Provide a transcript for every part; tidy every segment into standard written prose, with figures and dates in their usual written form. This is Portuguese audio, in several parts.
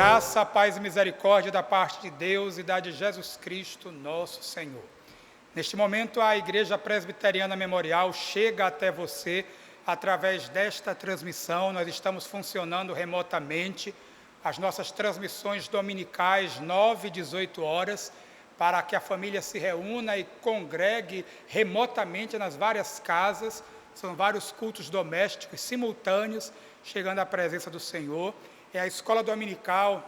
Graça, paz e misericórdia da parte de Deus e da de Jesus Cristo, nosso Senhor. Neste momento, a Igreja Presbiteriana Memorial chega até você através desta transmissão. Nós estamos funcionando remotamente. As nossas transmissões dominicais, 9 e 18 horas, para que a família se reúna e congregue remotamente nas várias casas. São vários cultos domésticos simultâneos, chegando à presença do Senhor. É a escola dominical,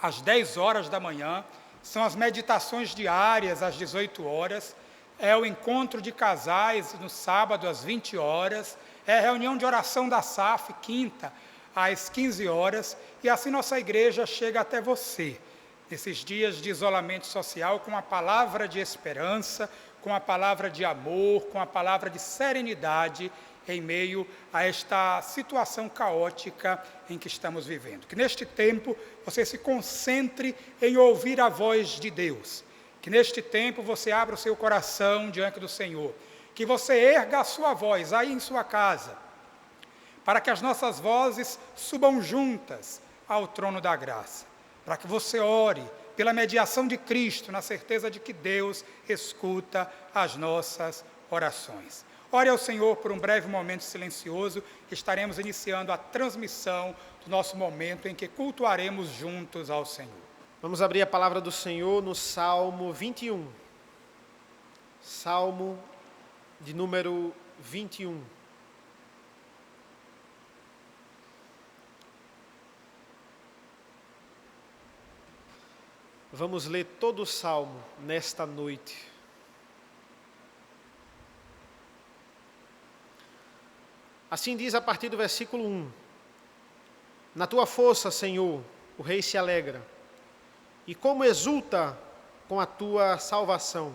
às 10 horas da manhã. São as meditações diárias, às 18 horas. É o encontro de casais, no sábado, às 20 horas. É a reunião de oração da SAF, quinta, às 15 horas. E assim nossa igreja chega até você, nesses dias de isolamento social, com a palavra de esperança, com a palavra de amor, com a palavra de serenidade, em meio a esta situação caótica em que estamos vivendo. Que neste tempo você se concentre em ouvir a voz de Deus. Que neste tempo você abra o seu coração diante do Senhor. Que você erga a sua voz aí em sua casa, para que as nossas vozes subam juntas ao trono da graça. Para que você ore pela mediação de Cristo, na certeza de que Deus escuta as nossas orações. Ore ao Senhor por um breve momento silencioso. Estaremos iniciando a transmissão do nosso momento em que cultuaremos juntos ao Senhor. Vamos abrir a palavra do Senhor no Salmo 21. Salmo de número 21. Vamos ler todo o Salmo nesta noite. Assim diz a partir do versículo 1. Na tua força, Senhor, o rei se alegra, e como exulta com a tua salvação.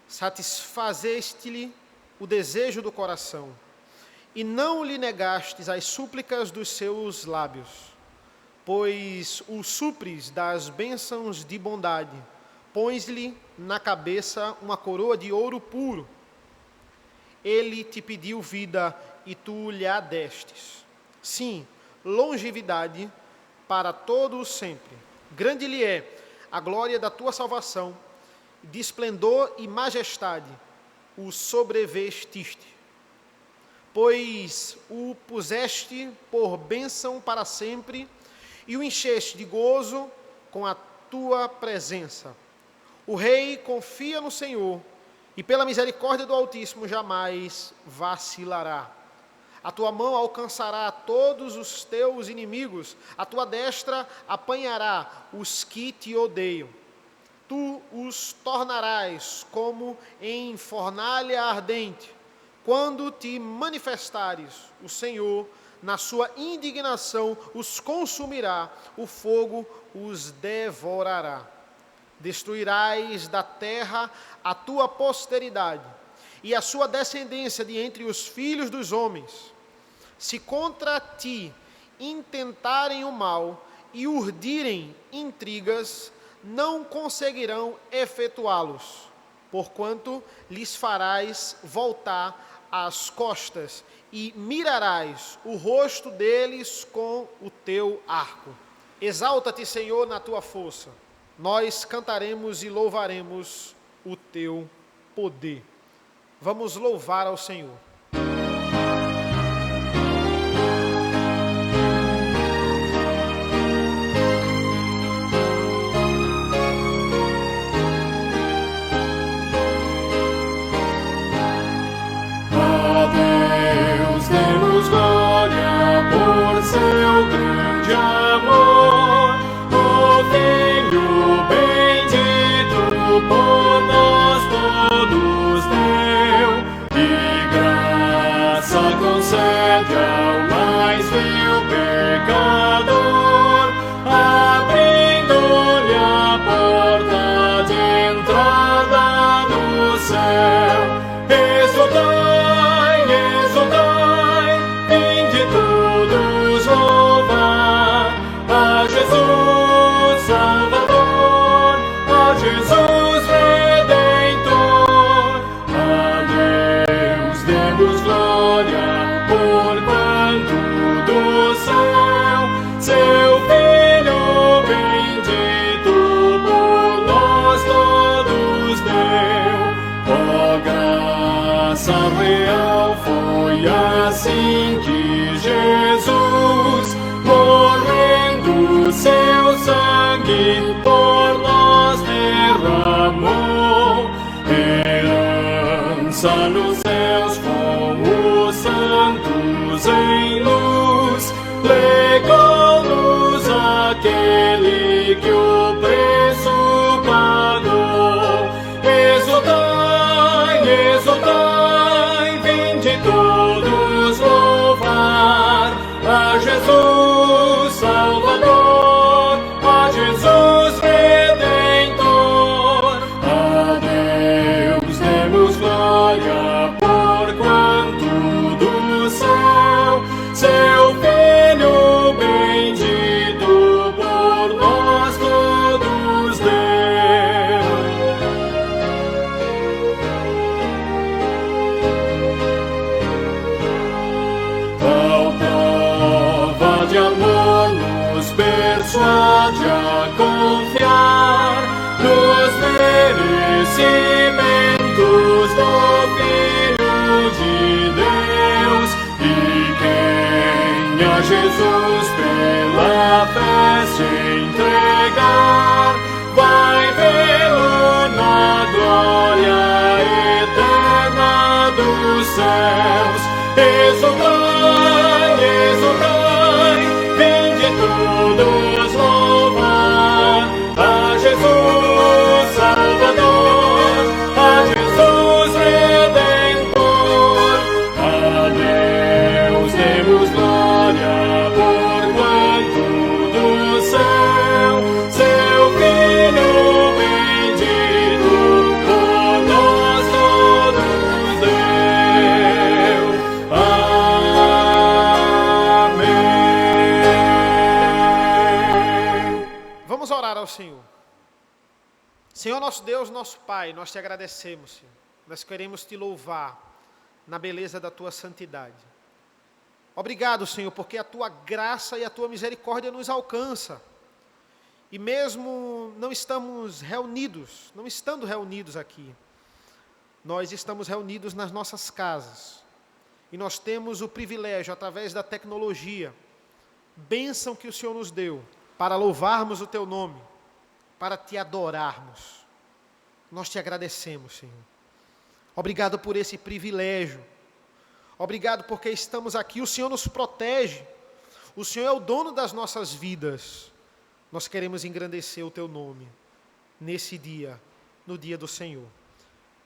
Satisfazeste-lhe o desejo do coração, e não lhe negastes as súplicas dos seus lábios, pois o supres das bênçãos de bondade, pões-lhe na cabeça uma coroa de ouro puro. Ele te pediu vida e tu lhe a destes. Sim, longevidade para todo o sempre. Grande lhe é a glória da tua salvação, de esplendor e majestade o sobrevestiste. Pois o puseste por bênção para sempre e o encheste de gozo com a tua presença. O rei confia no Senhor, e pela misericórdia do Altíssimo jamais vacilará. A tua mão alcançará todos os teus inimigos, a tua destra apanhará os que te odeiam. Tu os tornarás como em fornalha ardente, quando te manifestares. O Senhor, na sua indignação, os consumirá, o fogo os devorará. Destruirás da terra a tua posteridade e a sua descendência de entre os filhos dos homens. Se contra ti intentarem o mal e urdirem intrigas, não conseguirão efetuá-los, porquanto lhes farás voltar as costas e mirarás o rosto deles com o teu arco. Exalta-te, Senhor, na tua força. Nós cantaremos e louvaremos o teu poder. Vamos louvar ao Senhor. A Deus demos glória por seu grande amor. Por nós todos deu, e graça concede ao mais vil pecador, abrindo-lhe a porta de entrada no céu. Exultai, exultai, vinde todos louvar a Jesus Salvador, a Jesus Redentor. A Deus demos glória, por quanto do céu seu Filho aliança real. Foi assim que Jesus, morrendo, seu sangue por nós derramou. Herança nos céus com os santos em luz, legou-nos aquele que o preço pagou. Exultai, exultai, vinde todos louvar a Jesus Salvador, a Jesus Redentor. A Deus demos glória, porquanto do céu seu Filho bendito por nós todos deu. Qual prova de amor nos persuade a confiar nos merecimentos do Filho de Deus, e quem a Jesus pela fé se entregar vai vê-lo na glória eterna dos céus. Exultai, exultai, vinde todos louvar a Jesus Salvador, a Jesus Redentor. A Deus demos glória, porquanto do céu seu Filho bendito por nós todos deu. Amém. Vamos orar ao Senhor. Senhor nosso Deus, nosso Pai, nós te agradecemos, Senhor. Nós queremos te louvar na beleza da tua santidade. Obrigado, Senhor, porque a tua graça e a tua misericórdia nos alcança. E mesmo não estando reunidos aqui, nós estamos reunidos nas nossas casas. E nós temos o privilégio, através da tecnologia, bênção que o Senhor nos deu, para louvarmos o teu nome, para te adorarmos. Nós te agradecemos, Senhor. Obrigado por esse privilégio. Obrigado porque estamos aqui. O Senhor nos protege. O Senhor é o dono das nossas vidas. Nós queremos engrandecer o teu nome nesse dia, no dia do Senhor.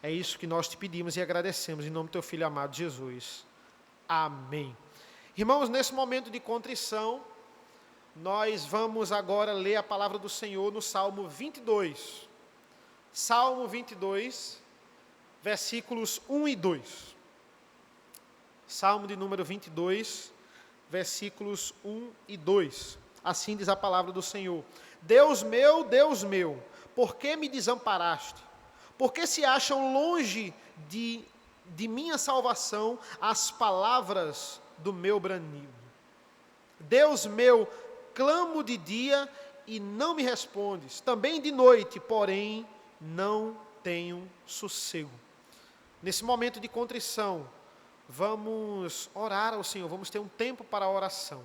É isso que nós te pedimos e agradecemos em nome do teu Filho amado Jesus. Amém. Irmãos, nesse momento de contrição, nós vamos agora ler a palavra do Senhor no Salmo 22. Salmo 22, versículos 1 e 2. Salmo de número 22, versículos 1 e 2. Assim diz a palavra do Senhor. Deus meu, por que me desamparaste? Por que se acham longe de minha salvação as palavras do meu bramido? Deus meu, clamo de dia e não me respondes, também de noite, porém não tenho sossego. Nesse momento de contrição, vamos orar ao Senhor, vamos ter um tempo para a oração.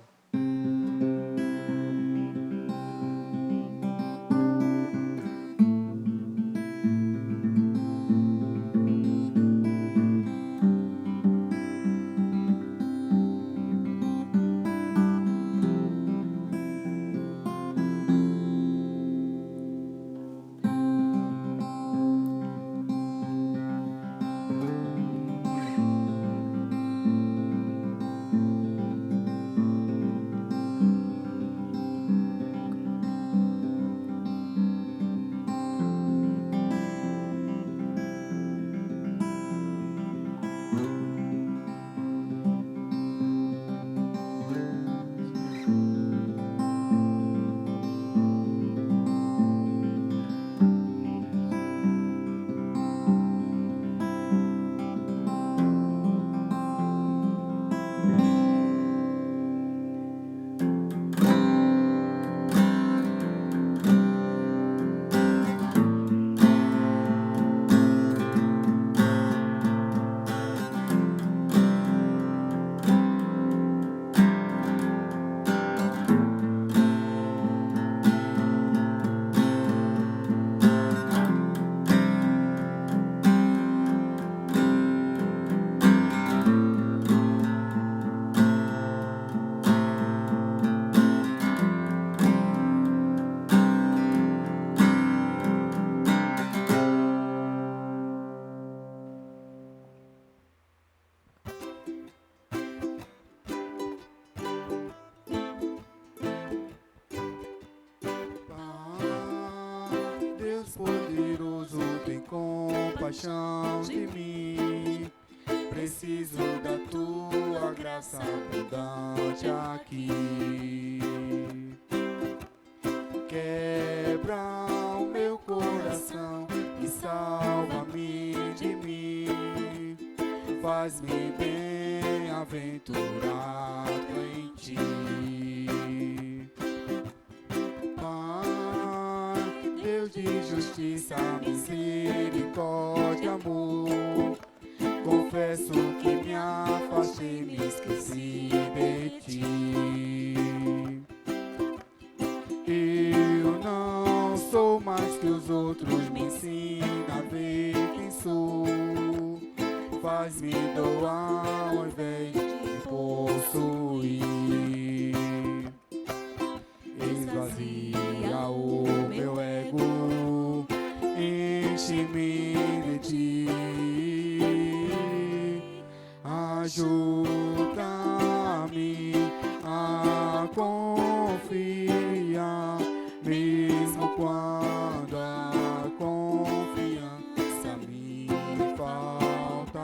compaixão de mim. Preciso da tua graça abundante aqui. Quebra o meu coração e salva-me de mim. Faz-me bem-aventurado em ti. Pai, Deus de justiça, misericórdia, amor, confesso que me afastei, me esqueci de ti. Eu não sou mais que os outros, me ensina a ver quem sou. Faz-me doar ao invés de possuir. Esvazia o meu ego, enche-me de ti. Ajuda-me a confiar, mesmo quando a confiança me falta.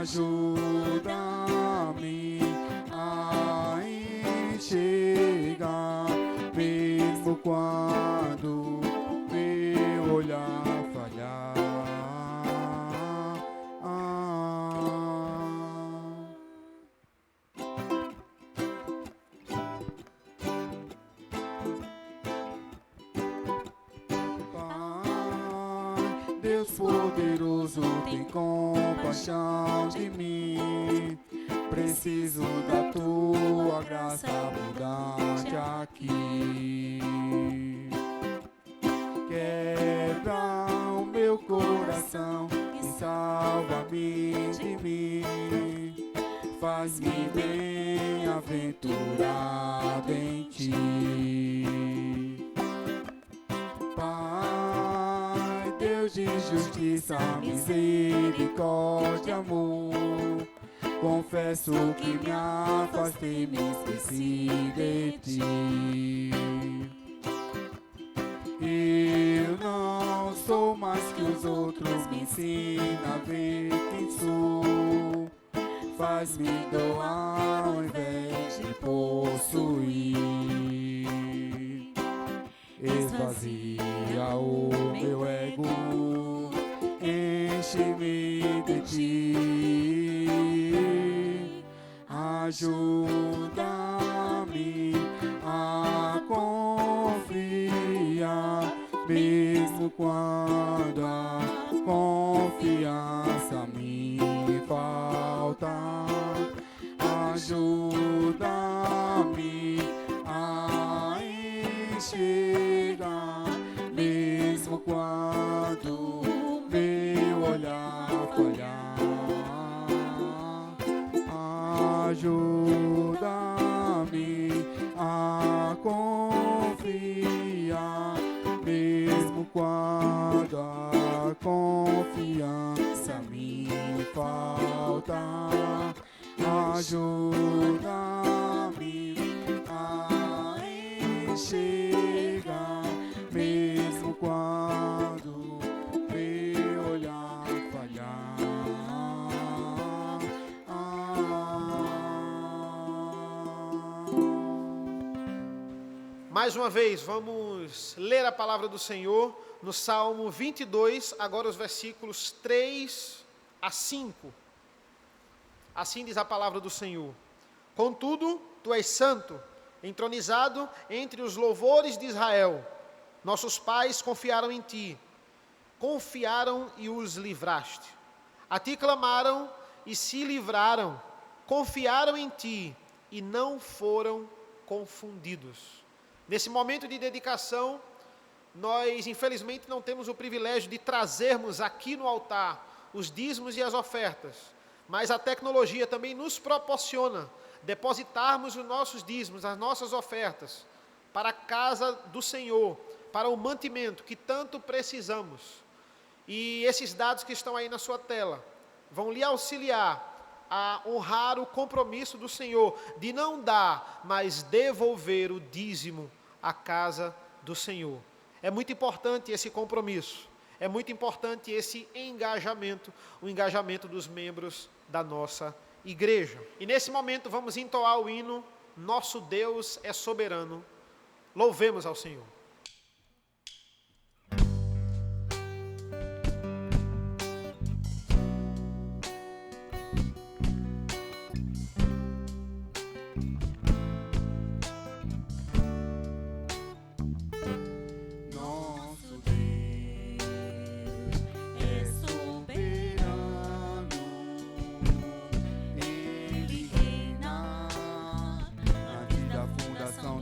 Ajuda-me a enxergar, mesmo quando meu olhar falhar. Deus poderoso, tem compaixão de mim. Preciso da tua graça abundante aqui. Quebra o meu coração e salva-me de mim. Faz-me bem-aventurado em ti. Pai, Deus de justiça, misericórdia, amor, confesso que me afastei, me esqueci de ti. Eu não sou mais que os outros, me ensina a ver quem sou. Faz-me doar ao invés de possuir. Esvazia o meu ego, enche-me de ti. Ajuda-me a confiar, mesmo quando a confiança me falta. Ajuda-me a enxergar, mesmo quando meu olhar falhar. Ajuda-me a confiar, mesmo quando a confiança me falta. Ajuda-me a enxergar, mesmo quando meu olhar falhar. Mais uma vez, vamos ler a palavra do Senhor no Salmo 22, agora os versículos 3 a 5. Assim diz a palavra do Senhor: Contudo, tu és santo, entronizado entre os louvores de Israel. Nossos pais confiaram em ti, confiaram e os livraste. A ti clamaram e se livraram, confiaram em ti e não foram confundidos. Nesse momento de dedicação, nós infelizmente não temos o privilégio de trazermos aqui no altar os dízimos e as ofertas, mas a tecnologia também nos proporciona depositarmos os nossos dízimos, as nossas ofertas, para a casa do Senhor, para o mantimento que tanto precisamos. E esses dados que estão aí na sua tela vão lhe auxiliar a honrar o compromisso do Senhor de não dar, mas devolver o dízimo à casa do Senhor. É muito importante esse compromisso. é muito importante esse engajamento, o engajamento dos membros da nossa igreja. E nesse momento vamos entoar o hino Nosso Deus é Soberano. Louvemos ao Senhor.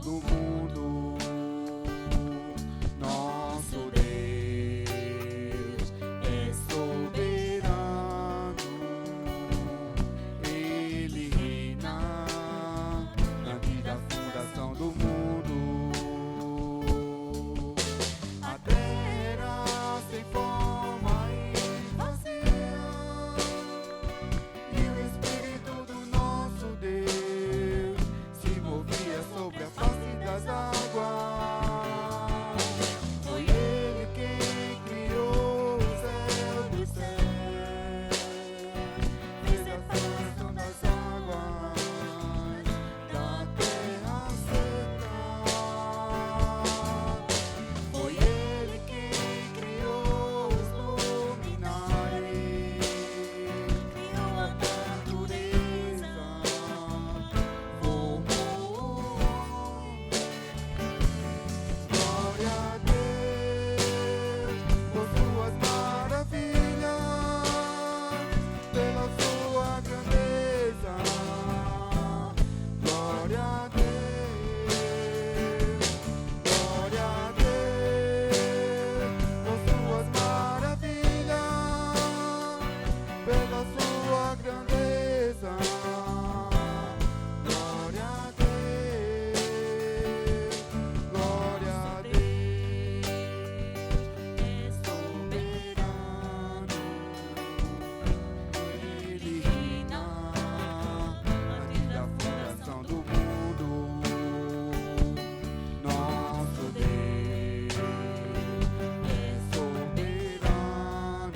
Do mundo, nosso Deus é soberano, Ele reina antes da fundação do mundo. A terra sem forma e vazia, e o Espírito do nosso Deus se movia sobre a face das águas. Foi Ele quem criou o céu do céu, fez a formação das águas da terra seca. Foi Ele quem criou os luminares, criou a natureza, formou glória a Deus por suas maravilhas, pela sua grandeza. Glória a Deus por suas maravilhas, pela sua grandeza. Glória a Deus, glória a Deus, é soberano, Ele reina antes da fundação do mundo. Nosso Deus é soberano,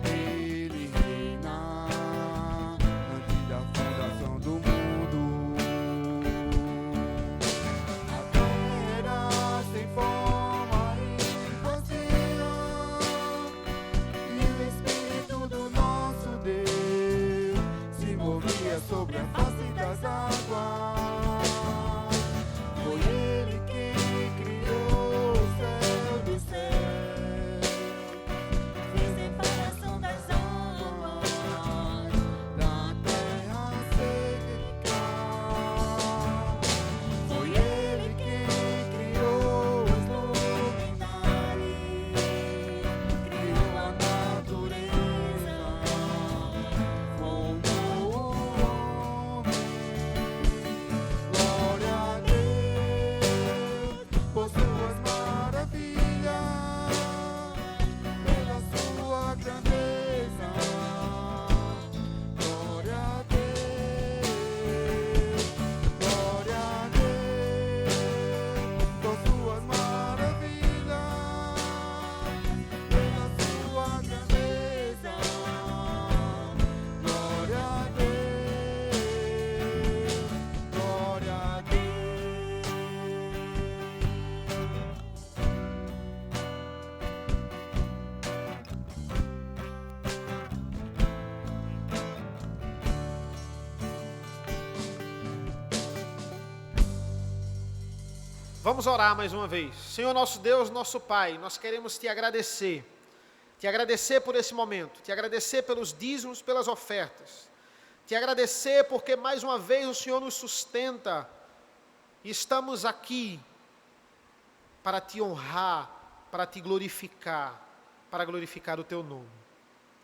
Ele reina antes da fundação do mundo. A terra sem forma e vazia, e o Espírito do nosso Deus se movia sobre a face das águas. Foi Ele quem criou o céu do céu, fez separação das águas da terra seca. Foi Ele quem criou os luminares, criou a natureza, formou o homem. Glória a Deus por suas maravilhas, pela sua grandeza. Glória a Deus por suas maravilhas, pela sua grandeza. Glória a Deus, glória a Deus. Vamos orar mais uma vez. Senhor nosso Deus, nosso Pai, nós queremos te agradecer por esse momento, te agradecer pelos dízimos, pelas ofertas, te agradecer porque mais uma vez o Senhor nos sustenta e estamos aqui para te honrar, para te glorificar, para glorificar o teu nome.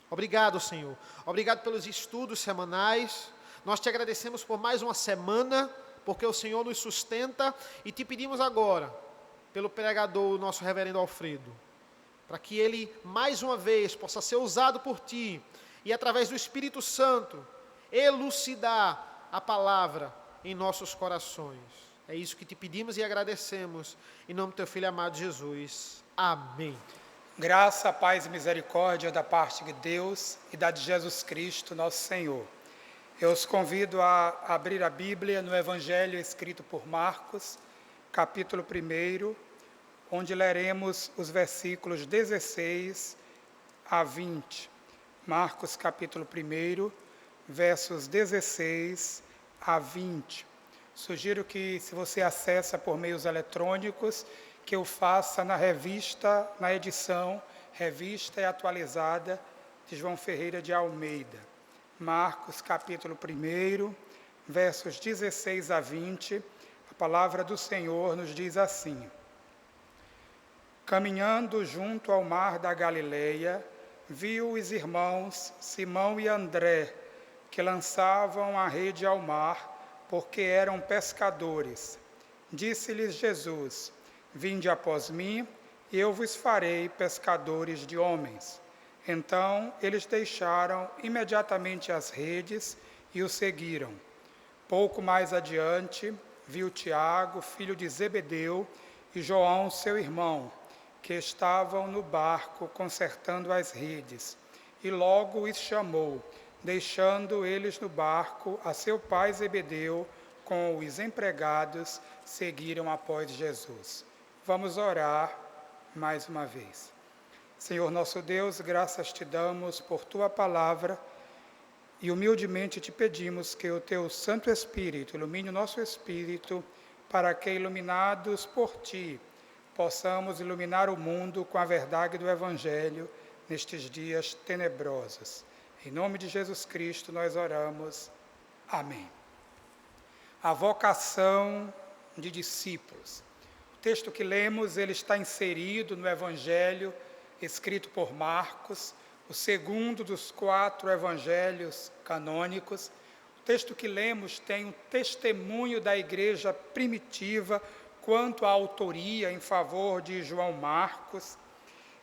Obrigado, Senhor. Obrigado pelos estudos semanais. Nós te agradecemos por mais uma semana, porque o Senhor nos sustenta, e te pedimos agora, pelo pregador, o nosso reverendo Alfredo, para que ele, mais uma vez, possa ser usado por ti, e através do Espírito Santo, elucidar a palavra em nossos corações. É isso que te pedimos e agradecemos, em nome do teu Filho amado Jesus. Amém. Graça, paz e misericórdia da parte de Deus e da de Jesus Cristo, nosso Senhor. Eu os convido a abrir a Bíblia no Evangelho escrito por Marcos, capítulo 1, onde leremos os versículos 16 a 20. Marcos, capítulo 1, versos 16 a 20. Sugiro que, se você acessa por meios eletrônicos, que eu faça na edição Revista e Atualizada de João Ferreira de Almeida. Marcos, capítulo 1, versos 16 a 20, a palavra do Senhor nos diz assim: Caminhando junto ao mar da Galileia, viu os irmãos Simão e André, que lançavam a rede ao mar, porque eram pescadores. Disse-lhes Jesus: Vinde após mim, e eu vos farei pescadores de homens. Então eles deixaram imediatamente as redes e o seguiram. Pouco mais adiante, viu Tiago, filho de Zebedeu, e João, seu irmão, que estavam no barco consertando as redes, e logo os chamou, deixando eles no barco, a seu pai Zebedeu, com os empregados, seguiram após Jesus. Vamos orar mais uma vez. Senhor nosso Deus, graças te damos por tua palavra e humildemente te pedimos que o teu Santo Espírito ilumine o nosso espírito, para que, iluminados por ti, possamos iluminar o mundo com a verdade do Evangelho nestes dias tenebrosos. Em nome de Jesus Cristo nós oramos. Amém. A vocação de discípulos. O texto que lemos, ele está inserido no Evangelho escrito por Marcos, o segundo dos 4 evangelhos canônicos. O texto que lemos tem um testemunho da igreja primitiva quanto à autoria em favor de João Marcos.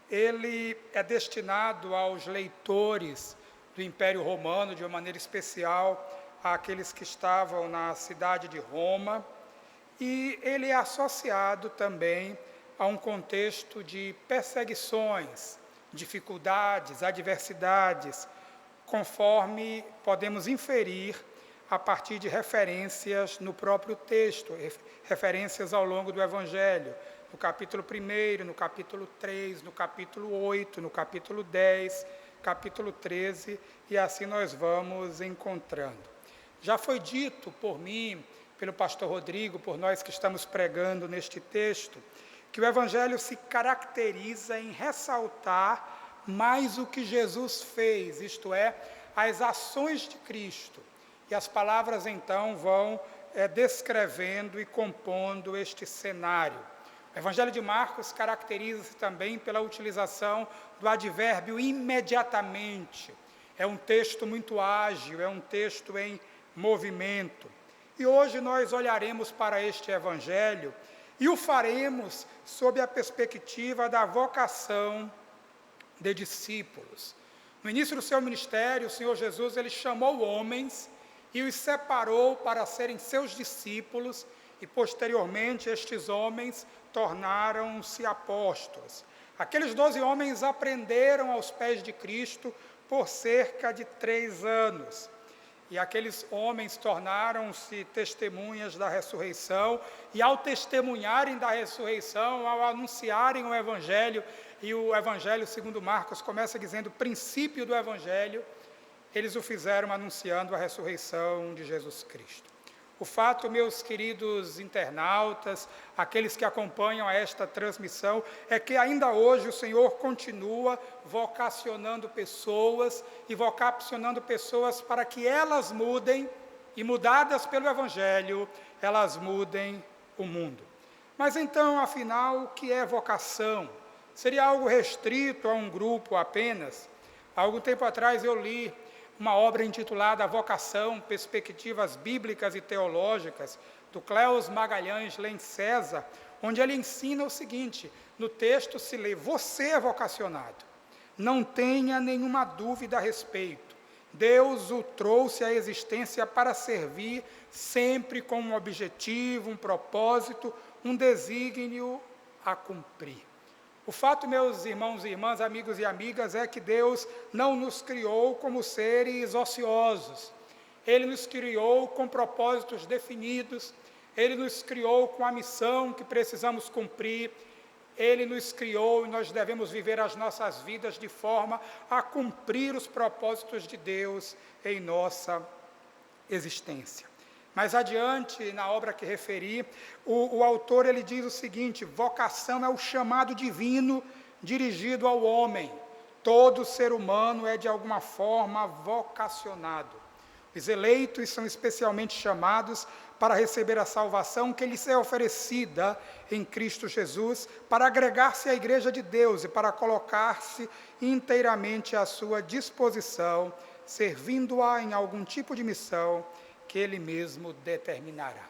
Ele é destinado aos leitores do Império Romano, de uma maneira especial àqueles que estavam na cidade de Roma, e ele é associado também a um contexto de perseguições, dificuldades, adversidades, conforme podemos inferir a partir de referências no próprio texto, referências ao longo do Evangelho, no capítulo 1, no capítulo 3, no capítulo 8, no capítulo 10, capítulo 13, e assim nós vamos encontrando. Já foi dito por mim, pelo pastor Rodrigo, por nós que estamos pregando neste texto, que o Evangelho se caracteriza em ressaltar mais o que Jesus fez, isto é, as ações de Cristo. E as palavras, então, vão descrevendo e compondo este cenário. O Evangelho de Marcos caracteriza-se também pela utilização do advérbio imediatamente. É um texto muito ágil, é um texto em movimento. E hoje nós olharemos para este Evangelho e o faremos sob a perspectiva da vocação de discípulos. No início do seu ministério, o Senhor Jesus, ele chamou homens e os separou para serem seus discípulos, e posteriormente estes homens tornaram-se apóstolos. Aqueles 12 homens aprenderam aos pés de Cristo por cerca de 3 anos. E aqueles homens tornaram-se testemunhas da ressurreição, e ao testemunharem da ressurreição, ao anunciarem o Evangelho, e o Evangelho segundo Marcos começa dizendo princípio do Evangelho, eles o fizeram anunciando a ressurreição de Jesus Cristo. O fato, meus queridos internautas, aqueles que acompanham esta transmissão, é que ainda hoje o Senhor continua vocacionando pessoas e vocacionando pessoas para que elas mudem, e mudadas pelo Evangelho, elas mudem o mundo. Mas então, afinal, o que é vocação? Seria algo restrito a um grupo apenas? Há algum tempo atrás eu li uma obra intitulada Vocação, Perspectivas Bíblicas e Teológicas, do Cleus Magalhães Lens César, onde ele ensina o seguinte: no texto se lê, você é vocacionado, não tenha nenhuma dúvida a respeito, Deus o trouxe à existência para servir, sempre com um objetivo, um propósito, um desígnio a cumprir. O fato, meus irmãos e irmãs, amigos e amigas, é que Deus não nos criou como seres ociosos. Ele nos criou com propósitos definidos, Ele nos criou com a missão que precisamos cumprir, Ele nos criou e nós devemos viver as nossas vidas de forma a cumprir os propósitos de Deus em nossa existência. Mais adiante, na obra que referi, o autor ele diz o seguinte: vocação é o chamado divino dirigido ao homem. Todo ser humano é de alguma forma vocacionado. Os eleitos são especialmente chamados para receber a salvação que lhes é oferecida em Cristo Jesus, para agregar-se à Igreja de Deus e para colocar-se inteiramente à sua disposição, servindo-a em algum tipo de missão que Ele mesmo determinará.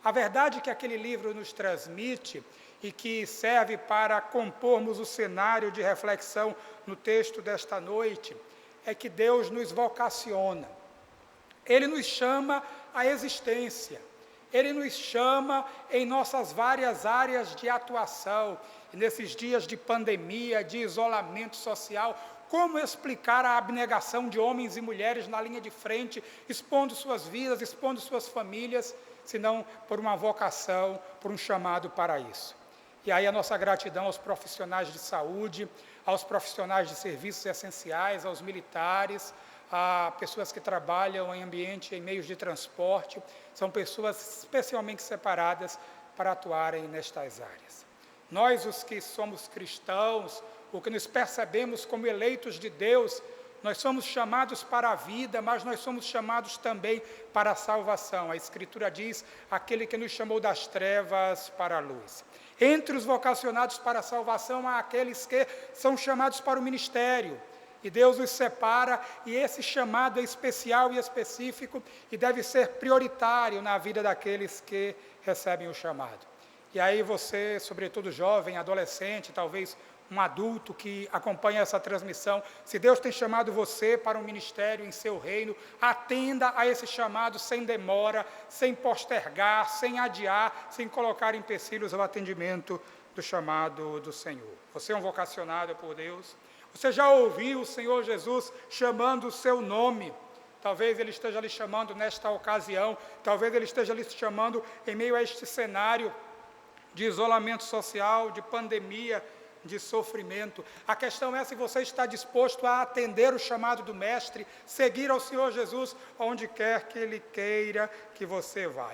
A verdade que aquele livro nos transmite e que serve para compormos o cenário de reflexão no texto desta noite é que Deus nos vocaciona. Ele nos chama à existência. Ele nos chama em nossas várias áreas de atuação. E nesses dias de pandemia, de isolamento social, como explicar a abnegação de homens e mulheres na linha de frente, expondo suas vidas, expondo suas famílias, senão por uma vocação, por um chamado para isso? E aí a nossa gratidão aos profissionais de saúde, aos profissionais de serviços essenciais, aos militares, a pessoas que trabalham em ambiente, em meios de transporte, são pessoas especialmente separadas para atuarem nestas áreas. Nós, os que somos cristãos, o que nos percebemos como eleitos de Deus, nós somos chamados para a vida, mas nós somos chamados também para a salvação. A Escritura diz, aquele que nos chamou das trevas para a luz. Entre os vocacionados para a salvação, há aqueles que são chamados para o ministério. E Deus os separa, e esse chamado é especial e específico, e deve ser prioritário na vida daqueles que recebem o chamado. E aí você, sobretudo jovem, adolescente, talvez um adulto que acompanha essa transmissão, se Deus tem chamado você para um ministério em seu reino, atenda a esse chamado sem demora, sem postergar, sem adiar, sem colocar empecilhos ao atendimento do chamado do Senhor. Você é um vocacionado por Deus. Você já ouviu o Senhor Jesus chamando o seu nome? Talvez Ele esteja lhe chamando nesta ocasião, talvez Ele esteja lhe chamando em meio a este cenário de isolamento social, de pandemia, de sofrimento. A questão é se você está disposto a atender o chamado do Mestre, seguir ao Senhor Jesus onde quer que Ele queira que você vá.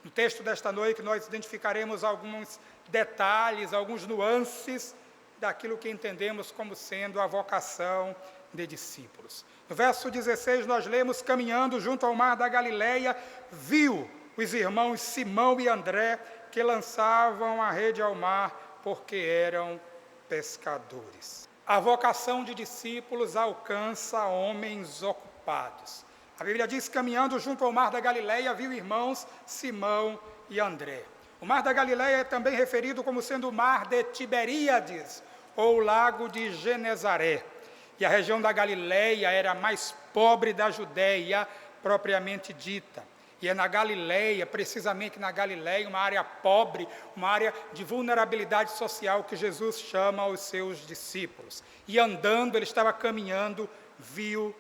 No texto desta noite nós identificaremos alguns detalhes, alguns nuances daquilo que entendemos como sendo a vocação de discípulos. No verso 16 nós lemos: caminhando junto ao mar da Galileia, viu os irmãos Simão e André que lançavam a rede ao mar porque eram pescadores. A vocação de discípulos alcança homens ocupados. A Bíblia diz: caminhando junto ao mar da Galileia, viu irmãos Simão e André. O mar da Galileia é também referido como sendo o mar de Tiberíades, ou o lago de Genezaré. E a região da Galileia era a mais pobre da Judéia, propriamente dita. E é na Galileia, precisamente na Galileia, uma área pobre, uma área de vulnerabilidade social, que Jesus chama os seus discípulos. E andando, ele estava caminhando, viu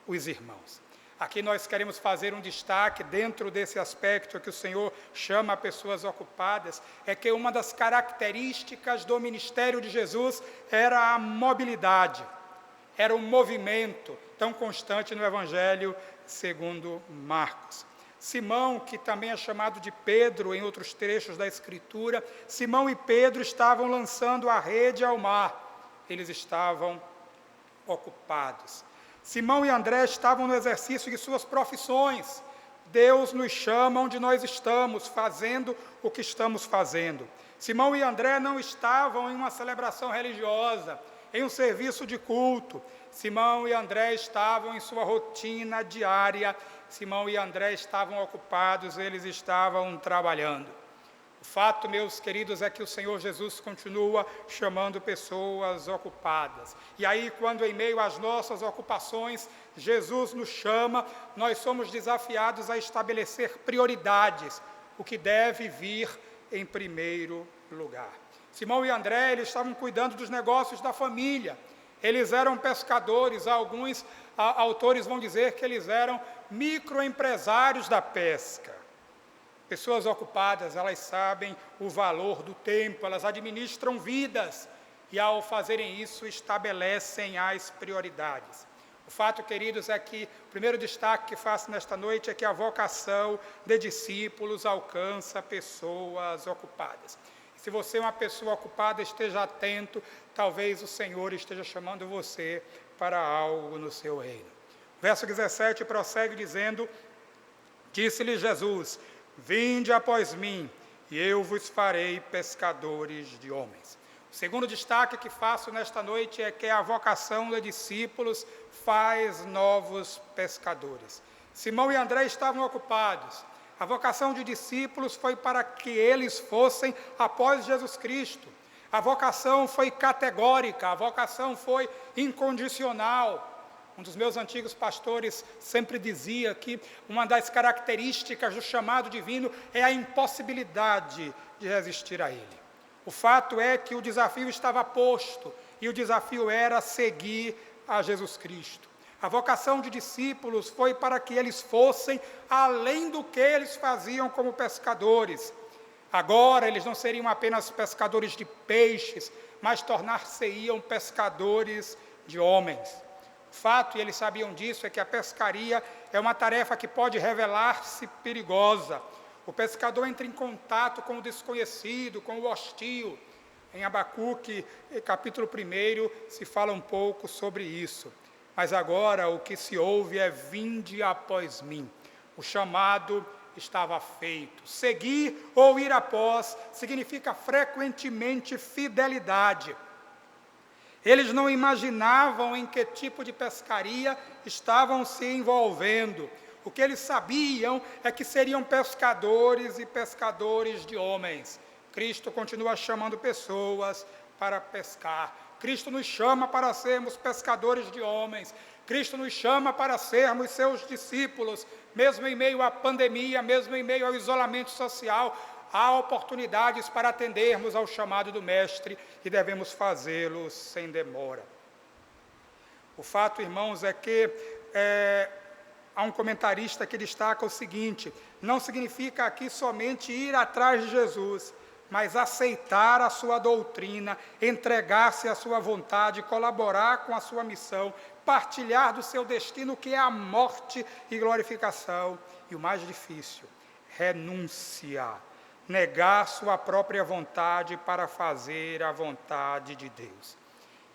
os irmãos. Aqui nós queremos fazer um destaque dentro desse aspecto que o Senhor chama pessoas ocupadas, é que uma das características do ministério de Jesus era a mobilidade, era um movimento tão constante no Evangelho segundo Marcos. Simão, que também é chamado de Pedro em outros trechos da Escritura, Simão e Pedro estavam lançando a rede ao mar, eles estavam ocupados. Simão e André estavam no exercício de suas profissões. Deus nos chama onde nós estamos, fazendo o que estamos fazendo. Simão e André não estavam em uma celebração religiosa, em um serviço de culto. Simão e André estavam em sua rotina diária. Simão e André estavam ocupados, eles estavam trabalhando. O fato, meus queridos, é que o Senhor Jesus continua chamando pessoas ocupadas. E aí, quando em meio às nossas ocupações, Jesus nos chama, nós somos desafiados a estabelecer prioridades, o que deve vir em primeiro lugar. Simão e André, eles estavam cuidando dos negócios da família. Eles eram pescadores, alguns autores vão dizer que eles eram microempresários da pesca. Pessoas ocupadas, elas sabem o valor do tempo, elas administram vidas e, ao fazerem isso, estabelecem as prioridades. O fato, queridos, é que o primeiro destaque que faço nesta noite é que a vocação de discípulos alcança pessoas ocupadas. Se você é uma pessoa ocupada, esteja atento, talvez o Senhor esteja chamando você para algo no seu reino. Verso 17 prossegue dizendo: disse-lhe Jesus: vinde após mim, e eu vos farei pescadores de homens. O segundo destaque que faço nesta noite é que a vocação de discípulos faz novos pescadores. Simão e André estavam ocupados. A vocação de discípulos foi para que eles fossem após Jesus Cristo. A vocação foi categórica, a vocação foi incondicional. Um dos meus antigos pastores sempre dizia que uma das características do chamado divino é a impossibilidade de resistir a ele. O fato é que o desafio estava posto, e o desafio era seguir a Jesus Cristo. A vocação de discípulos foi para que eles fossem além do que eles faziam como pescadores. Agora eles não seriam apenas pescadores de peixes, mas tornar-se-iam pescadores de homens. O fato, e eles sabiam disso, é que a pescaria é uma tarefa que pode revelar-se perigosa. O pescador entra em contato com o desconhecido, com o hostil. Em Abacuque, capítulo 1, se fala um pouco sobre isso. Mas agora o que se ouve é: vinde após mim. O chamado estava feito. Seguir ou ir após significa frequentemente fidelidade. Eles não imaginavam em que tipo de pescaria estavam se envolvendo. O que eles sabiam é que seriam pescadores e pescadores de homens. Cristo continua chamando pessoas para pescar. Cristo nos chama para sermos pescadores de homens. Cristo nos chama para sermos seus discípulos. Mesmo em meio à pandemia, mesmo em meio ao isolamento social, há oportunidades para atendermos ao chamado do Mestre e devemos fazê-lo sem demora. O fato, irmãos, é que há um comentarista que destaca o seguinte: não significa aqui somente ir atrás de Jesus, mas aceitar a sua doutrina, entregar-se à sua vontade, colaborar com a sua missão, partilhar do seu destino, que é a morte e glorificação. E o mais difícil, renúncia, negar sua própria vontade para fazer a vontade de Deus.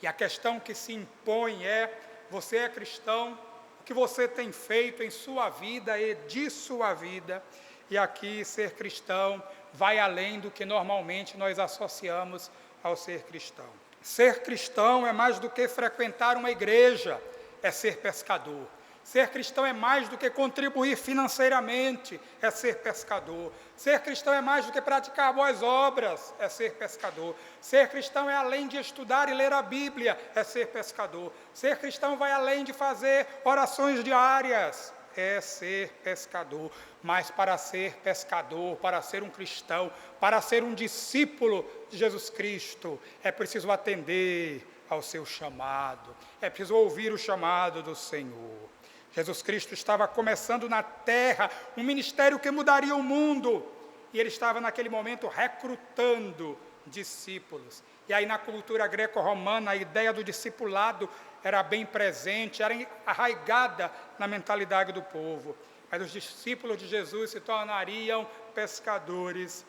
E a questão que se impõe é: você é cristão? O que você tem feito em sua vida e de sua vida? E aqui, ser cristão vai além do que normalmente nós associamos ao ser cristão. Ser cristão é mais do que frequentar uma igreja, é ser pescador. Ser cristão é mais do que contribuir financeiramente, é ser pescador. Ser cristão é mais do que praticar boas obras, é ser pescador. Ser cristão é além de estudar e ler a Bíblia, é ser pescador. Ser cristão vai além de fazer orações diárias, é ser pescador. Mas para ser pescador, para ser um cristão, para ser um discípulo de Jesus Cristo, é preciso atender ao seu chamado, é preciso ouvir o chamado do Senhor. Jesus Cristo estava começando na terra um ministério que mudaria o mundo, e ele estava naquele momento recrutando discípulos. E aí, na cultura greco-romana, a ideia do discipulado era bem presente, era arraigada na mentalidade do povo. Mas os discípulos de Jesus se tornariam pescadores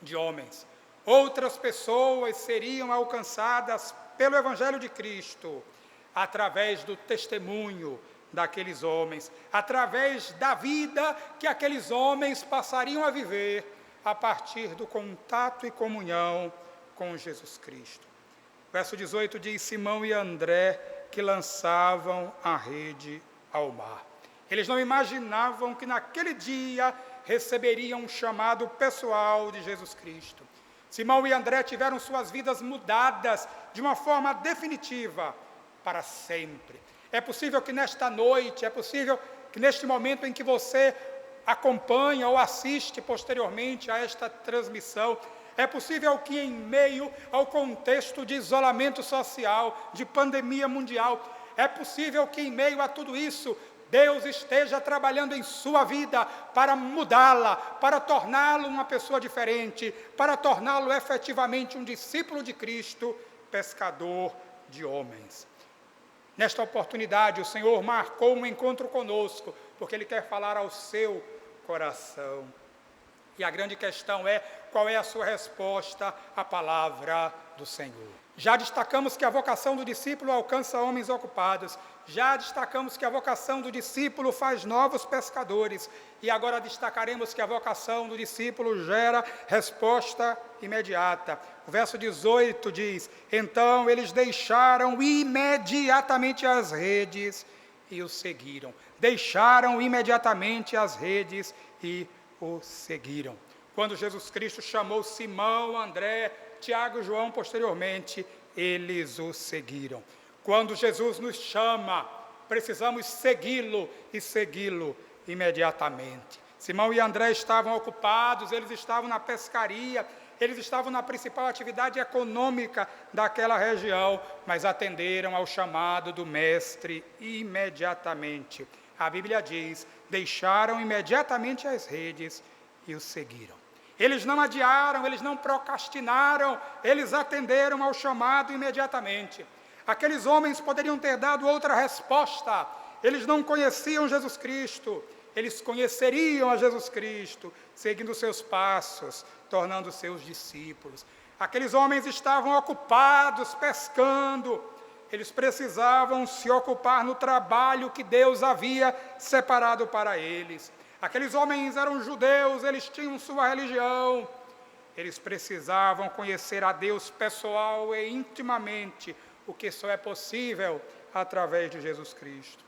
de homens. Outras pessoas seriam alcançadas pelo Evangelho de Cristo, através do testemunho daqueles homens, através da vida que aqueles homens passariam a viver a partir do contato e comunhão com Jesus Cristo. Verso 18 diz: Simão e André que lançavam a rede ao mar. Eles não imaginavam que naquele dia receberiam um chamado pessoal de Jesus Cristo. Simão e André tiveram suas vidas mudadas de uma forma definitiva para sempre. É possível que nesta noite, é possível que neste momento em que você acompanha ou assiste posteriormente a esta transmissão, É possível que em meio ao contexto de isolamento social, de pandemia mundial, é possível que em meio a tudo isso, Deus esteja trabalhando em sua vida para mudá-la, para torná-lo uma pessoa diferente, para torná-lo efetivamente um discípulo de Cristo, pescador de homens. Nesta oportunidade, o Senhor marcou um encontro conosco, porque Ele quer falar ao seu coração. E a grande questão é, qual é a sua resposta à palavra do Senhor? Já destacamos que a vocação do discípulo alcança homens ocupados. Já destacamos que a vocação do discípulo faz novos pescadores. E agora destacaremos que a vocação do discípulo gera resposta imediata. O verso 18 diz: então eles deixaram imediatamente as redes e o seguiram. Deixaram imediatamente as redes e o seguiram. Quando Jesus Cristo chamou Simão, André, Tiago e João posteriormente, eles o seguiram. Quando Jesus nos chama, precisamos segui-lo e segui-lo imediatamente. Simão e André estavam ocupados, eles estavam na pescaria, eles estavam na principal atividade econômica daquela região, mas atenderam ao chamado do Mestre imediatamente. A Bíblia diz: deixaram imediatamente as redes e o seguiram. Eles não adiaram, eles não procrastinaram, eles atenderam ao chamado imediatamente. Aqueles homens poderiam ter dado outra resposta. Eles não conheciam Jesus Cristo, eles conheceriam a Jesus Cristo, seguindo seus passos, tornando seus discípulos. Aqueles homens estavam ocupados pescando, eles precisavam se ocupar no trabalho que Deus havia separado para eles. Aqueles homens eram judeus, eles tinham sua religião, eles precisavam conhecer a Deus pessoal e intimamente, o que só é possível através de Jesus Cristo.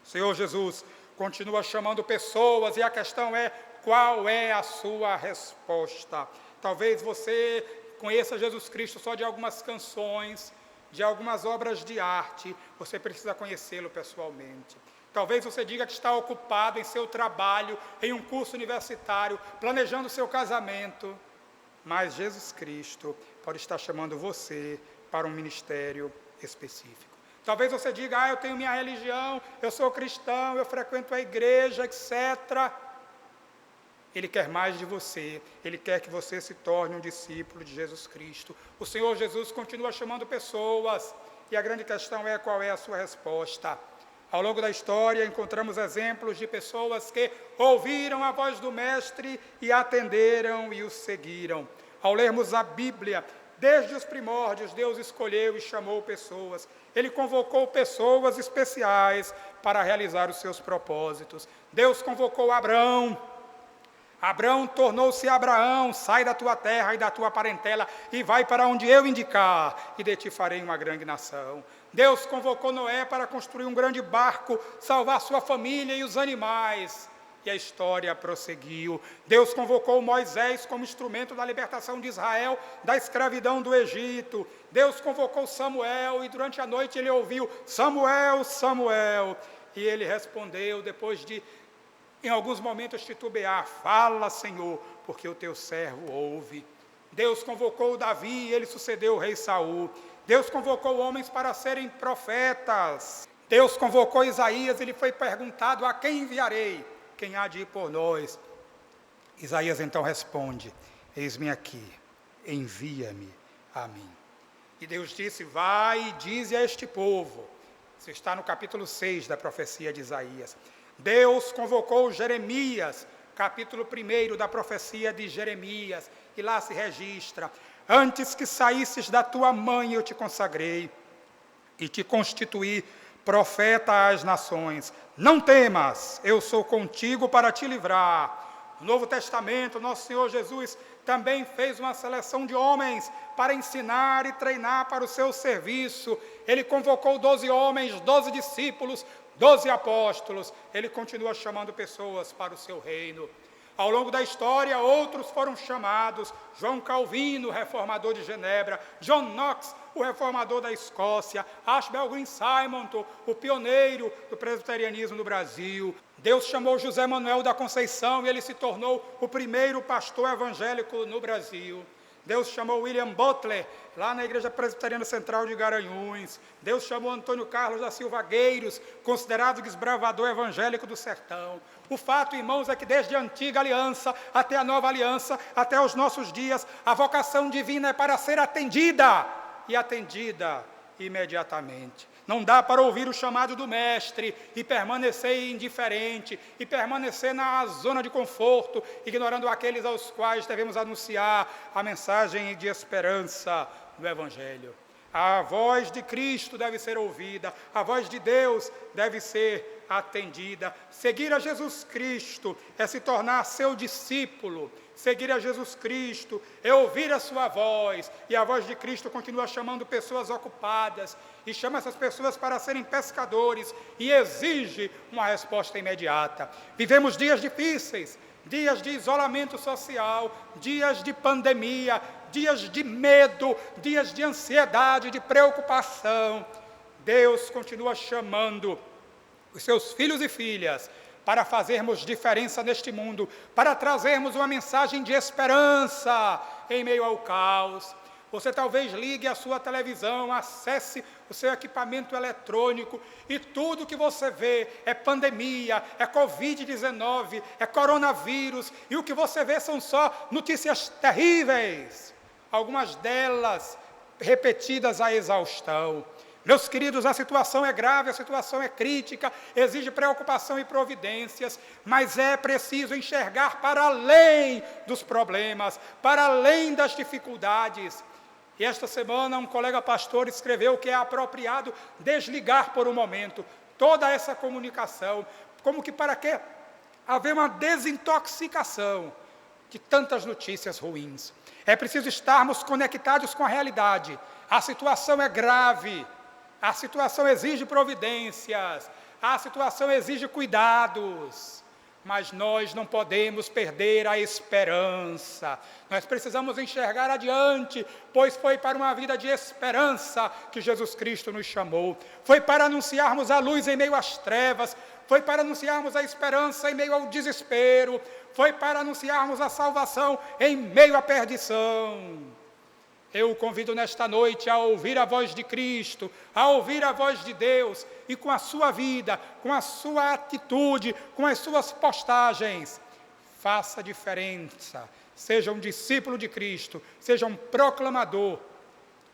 O Senhor Jesus continua chamando pessoas e a questão é: qual é a sua resposta? Talvez você conheça Jesus Cristo só de algumas canções, de algumas obras de arte, você precisa conhecê-lo pessoalmente. Talvez você diga que está ocupado em seu trabalho, em um curso universitário, planejando seu casamento, mas Jesus Cristo pode estar chamando você para um ministério específico. Talvez você diga: eu tenho minha religião, eu sou cristão, eu frequento a igreja, etc. Ele quer mais de você, Ele quer que você se torne um discípulo de Jesus Cristo. O Senhor Jesus continua chamando pessoas, e a grande questão é: qual é a sua resposta? Ao longo da história, encontramos exemplos de pessoas que ouviram a voz do Mestre e atenderam e o seguiram. Ao lermos a Bíblia, desde os primórdios, Deus escolheu e chamou pessoas. Ele convocou pessoas especiais para realizar os seus propósitos. Deus convocou Abrão. Abrão tornou-se Abraão: sai da tua terra e da tua parentela e vai para onde eu indicar, e de ti farei uma grande nação. Deus convocou Noé para construir um grande barco, salvar sua família e os animais. E a história prosseguiu. Deus convocou Moisés como instrumento da libertação de Israel da escravidão do Egito. Deus convocou Samuel e durante a noite ele ouviu: Samuel, Samuel. E ele respondeu, depois de, em alguns momentos, titubear: fala, Senhor, porque o teu servo ouve. Deus convocou Davi e ele sucedeu o rei Saul. Deus convocou homens para serem profetas. Deus convocou Isaías e ele foi perguntado: a quem enviarei? Quem há de ir por nós? Isaías então responde: eis-me aqui, envia-me a mim. E Deus disse: vai e dize a este povo. Isso está no capítulo 6 da profecia de Isaías. Deus convocou Jeremias, capítulo 1 da profecia de Jeremias, e lá se registra: antes que saísses da tua mãe eu te consagrei e te constituí profeta às nações. Não temas, eu sou contigo para te livrar. No Novo Testamento, nosso Senhor Jesus também fez uma seleção de homens para ensinar e treinar para o seu serviço. Ele convocou 12 homens, 12 discípulos, 12 apóstolos. Ele continua chamando pessoas para o seu reino. Ao longo da história, outros foram chamados: João Calvino, reformador de Genebra; John Knox, o reformador da Escócia; Ashbel Green Simonton, o pioneiro do presbiterianismo no Brasil. Deus chamou José Manuel da Conceição e ele se tornou o primeiro pastor evangélico no Brasil. Deus chamou William Butler, lá na Igreja Presbiteriana Central de Garanhuns. Deus chamou Antônio Carlos da Silva Gueiros, considerado desbravador evangélico do sertão. O fato, irmãos, é que desde a antiga aliança até a nova aliança, até os nossos dias, a vocação divina é para ser atendida, e atendida imediatamente. Não dá para ouvir o chamado do Mestre e permanecer indiferente, e permanecer na zona de conforto, ignorando aqueles aos quais devemos anunciar a mensagem de esperança do Evangelho. A voz de Cristo deve ser ouvida, a voz de Deus deve ser atendida. Seguir a Jesus Cristo é se tornar seu discípulo. Seguir a Jesus Cristo é ouvir a sua voz, e a voz de Cristo continua chamando pessoas ocupadas, e chama essas pessoas para serem pescadores, e exige uma resposta imediata. Vivemos dias difíceis, dias de isolamento social, dias de pandemia, dias de medo, dias de ansiedade, de preocupação. Deus continua chamando os seus filhos e filhas para fazermos diferença neste mundo, para trazermos uma mensagem de esperança em meio ao caos. Você talvez ligue a sua televisão, acesse o seu equipamento eletrônico, e tudo que você vê é pandemia, é Covid-19, é coronavírus, e o que você vê são só notícias terríveis, algumas delas repetidas à exaustão. Meus queridos, a situação é grave, a situação é crítica, exige preocupação e providências, mas é preciso enxergar para além dos problemas, para além das dificuldades. E esta semana um colega pastor escreveu que é apropriado desligar por um momento toda essa comunicação, como que para que haver uma desintoxicação de tantas notícias ruins. É preciso estarmos conectados com a realidade. A situação é grave. A situação exige providências, a situação exige cuidados, mas nós não podemos perder a esperança. Nós precisamos enxergar adiante, pois foi para uma vida de esperança que Jesus Cristo nos chamou. Foi para anunciarmos a luz em meio às trevas, foi para anunciarmos a esperança em meio ao desespero, foi para anunciarmos a salvação em meio à perdição. Eu o convido nesta noite a ouvir a voz de Cristo, a ouvir a voz de Deus, e com a sua vida, com a sua atitude, com as suas postagens, faça a diferença. Seja um discípulo de Cristo, seja um proclamador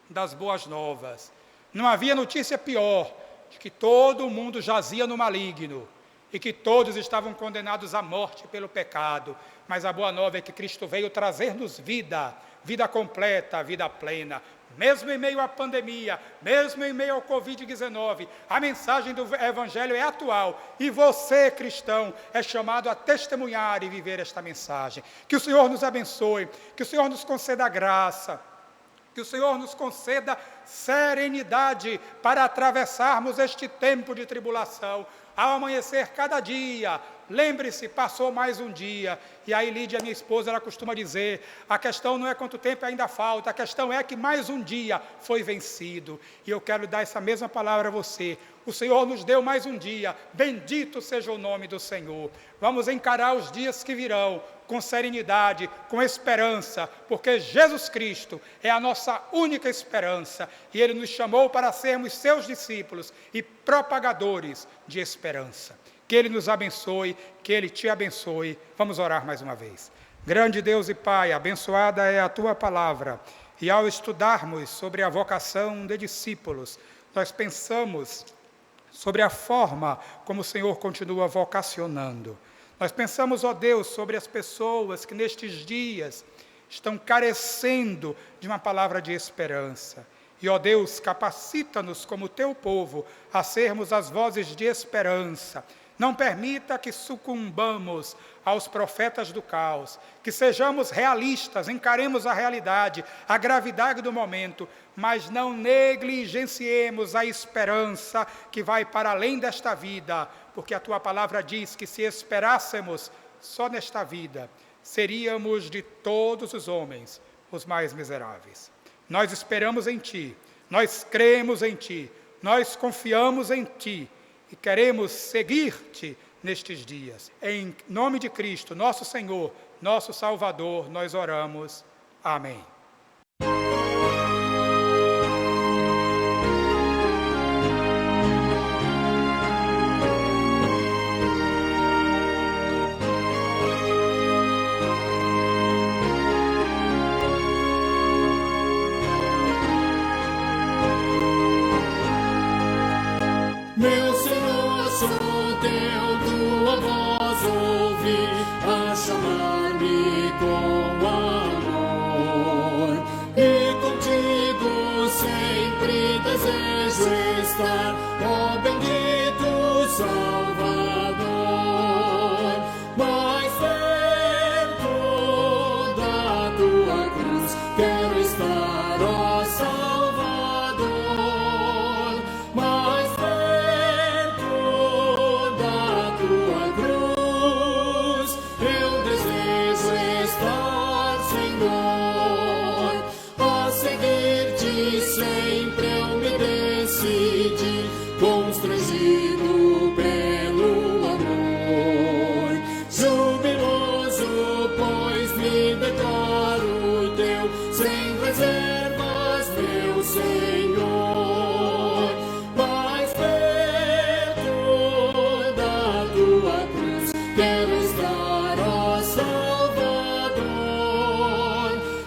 das boas novas. Não havia notícia pior de que todo mundo jazia no maligno e que todos estavam condenados à morte pelo pecado, mas a boa nova é que Cristo veio trazer-nos vida, vida completa, vida plena. Mesmo em meio à pandemia, mesmo em meio ao Covid-19, a mensagem do Evangelho é atual, e você, cristão, é chamado a testemunhar e viver esta mensagem. Que o Senhor nos abençoe, que o Senhor nos conceda graça, que o Senhor nos conceda serenidade para atravessarmos este tempo de tribulação. Ao amanhecer cada dia, lembre-se, passou mais um dia. E aí Lídia, minha esposa, ela costuma dizer, a questão não é quanto tempo ainda falta, a questão é que mais um dia foi vencido. E eu quero dar essa mesma palavra a você. O Senhor nos deu mais um dia, bendito seja o nome do Senhor. Vamos encarar os dias que virão com serenidade, com esperança, porque Jesus Cristo é a nossa única esperança, e Ele nos chamou para sermos seus discípulos e propagadores de esperança. Que Ele nos abençoe, que Ele te abençoe. Vamos orar mais uma vez. Grande Deus e Pai, abençoada é a Tua palavra, e ao estudarmos sobre a vocação de discípulos, nós pensamos sobre a forma como o Senhor continua vocacionando. Nós pensamos, ó Deus, sobre as pessoas que nestes dias estão carecendo de uma palavra de esperança. E, ó Deus, capacita-nos como teu povo a sermos as vozes de esperança. Não permita que sucumbamos aos profetas do caos, que sejamos realistas, encaremos a realidade, a gravidade do momento, mas não negligenciemos a esperança que vai para além desta vida, porque a tua palavra diz que se esperássemos só nesta vida, seríamos de todos os homens os mais miseráveis. Nós esperamos em ti, nós cremos em ti, nós confiamos em ti, e queremos seguir-te nestes dias. Em nome de Cristo, nosso Senhor, nosso Salvador, nós oramos. Amém. sou teu, tua voz ouvi a chamar-me com amor. E contigo sempre desejo estar, ó bendito Salvador. Mais perto da tua cruz quero estar, ó Salvador. Mais perto da tua cruz eu desejo estar, Senhor. A seguir-te sempre eu me decidi, constrangido pelo amor. Jubiloso, pois me declaro teu, sem reservas, meu Senhor. Mais perto da tua cruz quero estar, ó Salvador.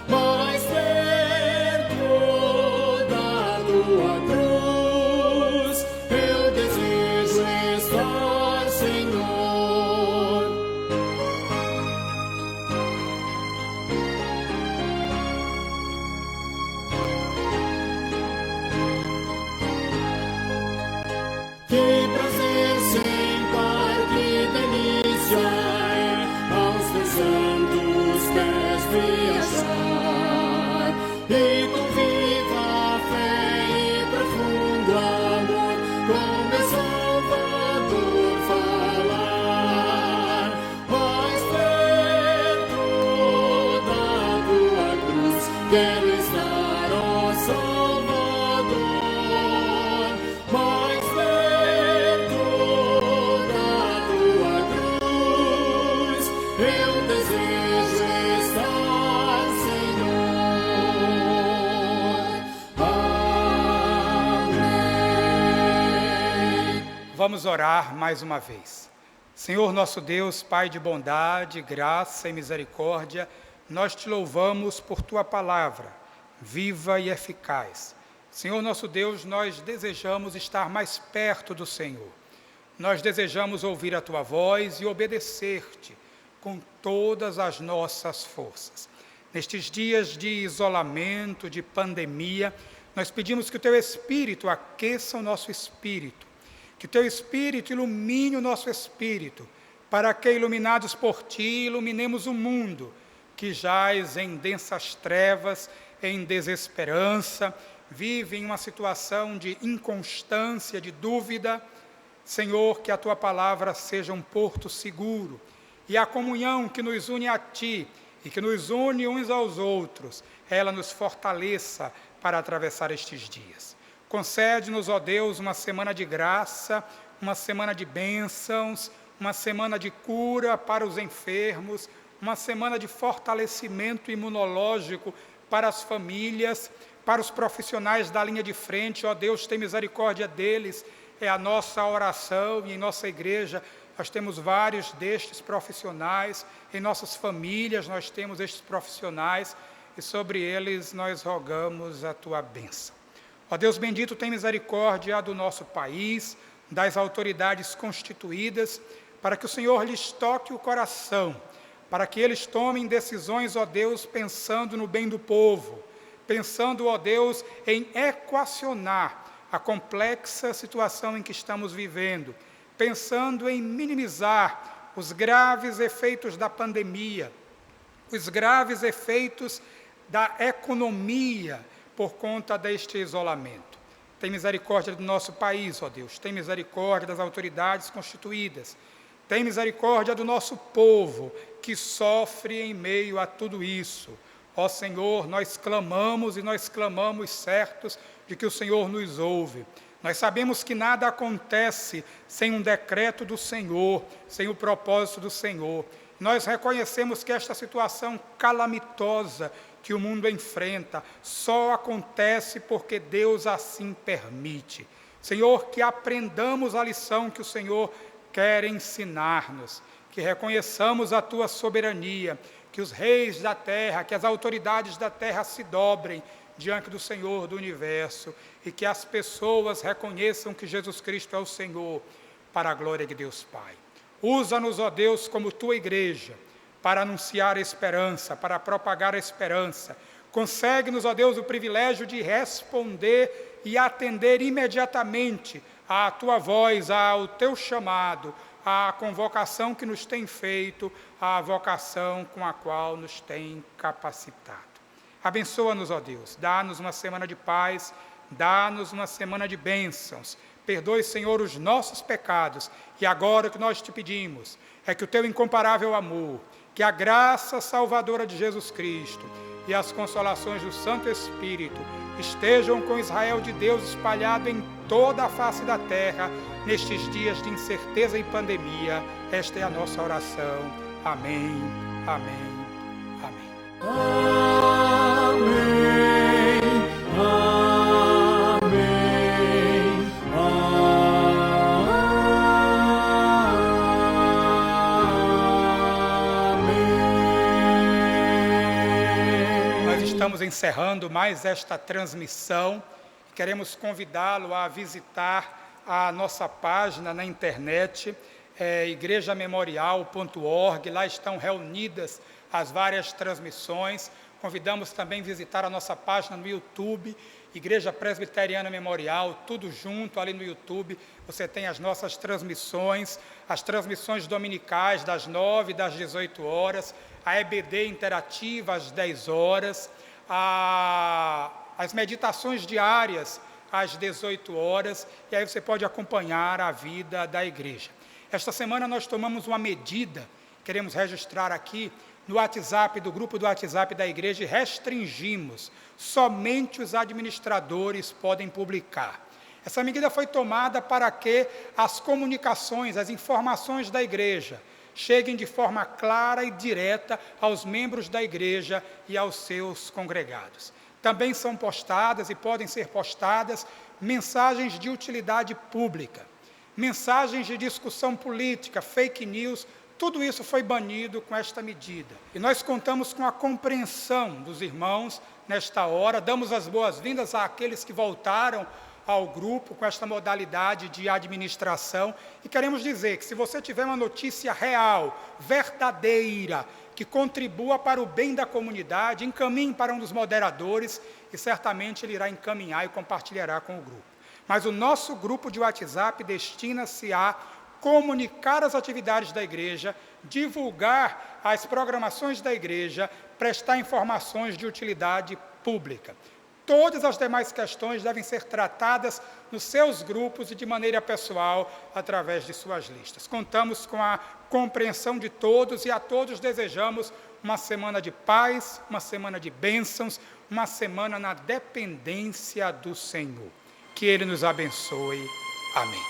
Mais perto da tua cruz eu desejo estar, Senhor. Que prazer sem par, que delícia é aos teus santos pés viajar. E com viva fé e profundo amor, com meu Salvador falar. Mais perto da tua cruz quero estar, ó Salvador. Mais perto da tua cruz eu desejo estar, Senhor. Amém. Vamos orar mais uma vez. Senhor nosso Deus, Pai de bondade, graça e misericórdia, nós te louvamos por tua palavra, viva e eficaz. Senhor nosso Deus, nós desejamos estar mais perto do Senhor. Nós desejamos ouvir a tua voz e obedecer-te com todas as nossas forças. Nestes dias de isolamento, de pandemia, nós pedimos que o teu Espírito aqueça o nosso espírito, que o teu Espírito ilumine o nosso espírito, para que, iluminados por ti, iluminemos o mundo, que jaz em densas trevas, em desesperança, vive em uma situação de inconstância, de dúvida. Senhor, que a tua palavra seja um porto seguro, e a comunhão que nos une a ti e que nos une uns aos outros, ela nos fortaleça para atravessar estes dias. Concede-nos, ó Deus, uma semana de graça, uma semana de bênçãos, uma semana de cura para os enfermos, uma semana de fortalecimento imunológico para as famílias, para os profissionais da linha de frente. Ó Deus, tem misericórdia deles, é a nossa oração, e em nossa igreja nós temos vários destes profissionais, em nossas famílias nós temos estes profissionais, e sobre eles nós rogamos a tua bênção. Ó Deus bendito, tem misericórdia do nosso país, das autoridades constituídas, para que o Senhor lhes toque o coração, para que eles tomem decisões, ó Deus, pensando no bem do povo, pensando, ó Deus, em equacionar a complexa situação em que estamos vivendo, pensando em minimizar os graves efeitos da pandemia, os graves efeitos da economia por conta deste isolamento. Tem misericórdia do nosso país, ó Deus, tem misericórdia das autoridades constituídas, tem misericórdia do nosso povo que sofre em meio a tudo isso. Ó Senhor, nós clamamos e nós clamamos certos de que o Senhor nos ouve. Nós sabemos que nada acontece sem um decreto do Senhor, sem o propósito do Senhor. Nós reconhecemos que esta situação calamitosa que o mundo enfrenta só acontece porque Deus assim permite. Senhor, que aprendamos a lição que o Senhor quer ensinar-nos, que reconheçamos a tua soberania, que os reis da terra, que as autoridades da terra se dobrem diante do Senhor do universo, e que as pessoas reconheçam que Jesus Cristo é o Senhor, para a glória de Deus Pai. Usa-nos, ó Deus, como tua igreja, para anunciar a esperança, para propagar a esperança. Consegue-nos, ó Deus, o privilégio de responder e atender imediatamente à tua voz, ao teu chamado, à convocação que nos tem feito, à vocação com a qual nos tem capacitado. Abençoa-nos, ó Deus, dá-nos uma semana de paz, dá-nos uma semana de bênçãos. Perdoe, Senhor, os nossos pecados. E agora o que nós te pedimos é que o teu incomparável amor, que a graça salvadora de Jesus Cristo e as consolações do Santo Espírito estejam com Israel de Deus espalhado em toda a face da terra, nestes dias de incerteza e pandemia. Esta é a nossa oração. Amém, amém, amém. Amém, amém, amém. Nós estamos encerrando mais esta transmissão. Queremos convidá-lo a visitar a nossa página na internet, igrejamemorial.org. Lá estão reunidas as várias transmissões. Convidamos também a visitar a nossa página no YouTube, Igreja Presbiteriana Memorial, tudo junto ali no YouTube. Você tem as nossas transmissões, as transmissões dominicais das 9 e das 18 horas, a EBD interativa às 10 horas, as meditações diárias às 18 horas, e aí você pode acompanhar a vida da igreja. Esta semana nós tomamos uma medida, queremos registrar aqui, no WhatsApp, do grupo do WhatsApp da igreja, e restringimos, somente os administradores podem publicar. Essa medida foi tomada para que as comunicações, as informações da igreja, cheguem de forma clara e direta aos membros da igreja e aos seus congregados. Também são postadas e podem ser postadas mensagens de utilidade pública, mensagens de discussão política, fake news. Tudo isso foi banido com esta medida. E nós contamos com a compreensão dos irmãos nesta hora. Damos as boas-vindas àqueles que voltaram ao grupo com esta modalidade de administração. E queremos dizer que se você tiver uma notícia real, verdadeira, que contribua para o bem da comunidade, encaminhe para um dos moderadores e certamente ele irá encaminhar e compartilhará com o grupo. Mas o nosso grupo de WhatsApp destina-se a comunicar as atividades da igreja, divulgar as programações da igreja, prestar informações de utilidade pública. Todas as demais questões devem ser tratadas nos seus grupos e de maneira pessoal, através de suas listas. Contamos com a compreensão de todos e a todos desejamos uma semana de paz, uma semana de bênçãos, uma semana na dependência do Senhor. Que Ele nos abençoe. Amém.